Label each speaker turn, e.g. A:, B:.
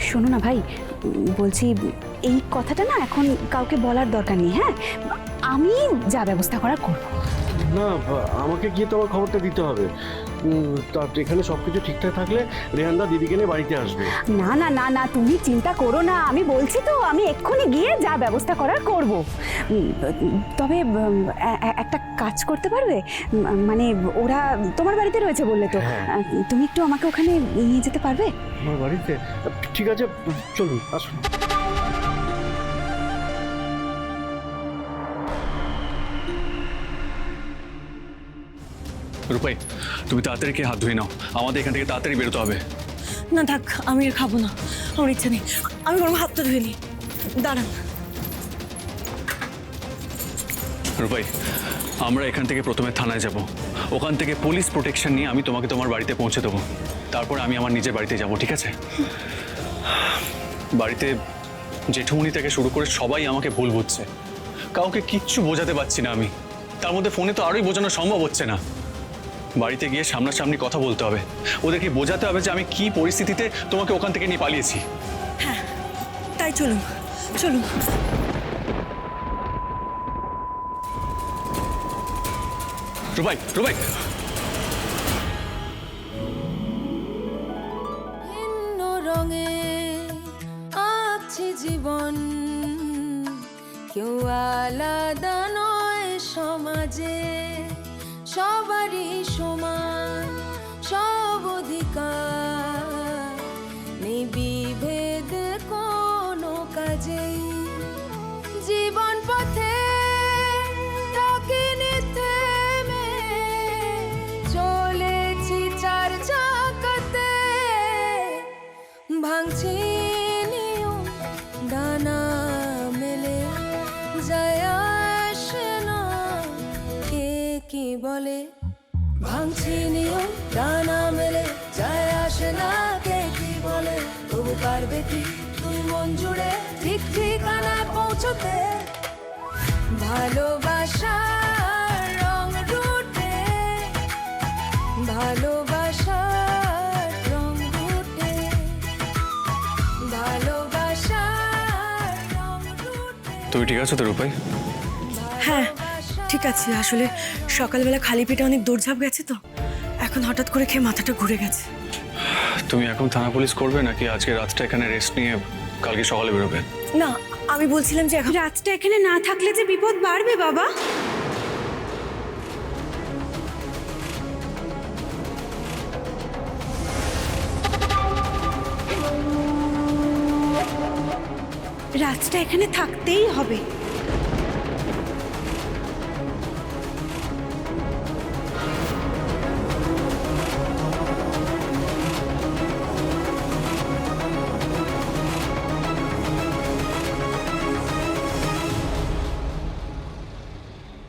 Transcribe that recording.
A: শোনো না ভাই, বলছি এই কথাটা না এখন কাউকে বলার দরকার নেই। হ্যাঁ, আমি যা ব্যবস্থা করার করব।
B: না, আমাকে গিয়ে তোমার খবরটা দিতে হবে। তা এখানে সব কিছু ঠিকঠাক থাকলে রেহানদা দিদিকে নিয়ে বাড়িতে আসবে।
A: না না না না, তুমি চিন্তা করো না, আমি বলছি তো আমি এক্ষুনি গিয়ে যা ব্যবস্থা করার করব। তবে একটা কাজ করতে পারবে? মানে ওরা তোমার বাড়িতে রয়েছে বললে তো, তুমি একটু আমাকে ওখানে নিয়ে যেতে পারবে?
B: আমার বাড়িতে? ঠিক আছে, চলুন আসুন।
C: রূপাই, তুমি তাড়াতাড়ি হাত ধুয়ে নাও, আমাদের এখান থেকে তাড়াতাড়ি বেরোতে হবে।
D: না থাক, আমি আর খাবো না, আমার ইচ্ছা নেই। আমি বরং হাতটা ধুয়ে নিই। দাঁড়ান।
C: রূপাই, আমরা এখান থেকে প্রথমে থানায় যাব, ওখান থেকে পুলিশ প্রোটেকশন নিয়ে আমি তোমাকে তোমার বাড়িতে পৌঁছে দেবো। তারপর আমি আমার নিজের বাড়িতে যাব, ঠিক আছে? বাড়িতে জেঠুমনি থেকে শুরু করে সবাই আমাকে ভুল বুঝছে, কাউকে কিচ্ছু বোঝাতে পারছি না আমি। তার মধ্যে ফোনে তো আরোই বোঝানো সম্ভব হচ্ছে না। বাড়িতে গিয়ে সামনাসামনি কথা বলতে হবে, ওদেরকে বোঝাতে হবে যে আমি কি পরিস্থিতিতে তোমাকে ওখান থেকে নিয়ে পালিয়েছি।
D: হ্যাঁ, তাই চলুন চলুন।
C: রূপাই, রূপাই,
E: ভিন্ন রঙে আছি জীবন, কেউ আলাদা নয় সমাজে, সবারই সমান সব অধিকার, নেই বিভেদ কোনো কাজেই। জীবন পথে তাকিনি থেমে, চলেছি চার চাকাতে, ভাঙছি নিয়ম ডানা মেলে, যায় আসে না কে কি বলে। ভাঙছি নিয়ম ডানা মেলে, যায় আসে না কে কি বলে। তবু পারবে কি তুই মন জুড়ে ঠিক ঠিকানায় পৌঁছতে? ভালোবাসার রং রুটে, ভালোবাসার রং রুটে, ভালোবাসার রং রুটে।
C: তুমি ঠিক আছো তো রূপাই?
D: হ্যাঁ ঠিক আছে, আসলে সকালবেলা খালি পেটে অনেক দৌড়ঝাঁপ গেছে তো, এখন হঠাৎ করে খেয়ে মাথাটা ঘুরে গেছে।
C: তুমি এখন থানা পুলিশ করবে নাকি আজকে রাতটা এখানে রেস্ট নিয়ে কালকে সকালে বেরোবে?
D: না, আমি বলছিলাম যে এখন
A: রাতটা এখানে না থাকলে যে বিপদ বাড়বে বাবা। রাতটা এখানে থাকতেই হবে।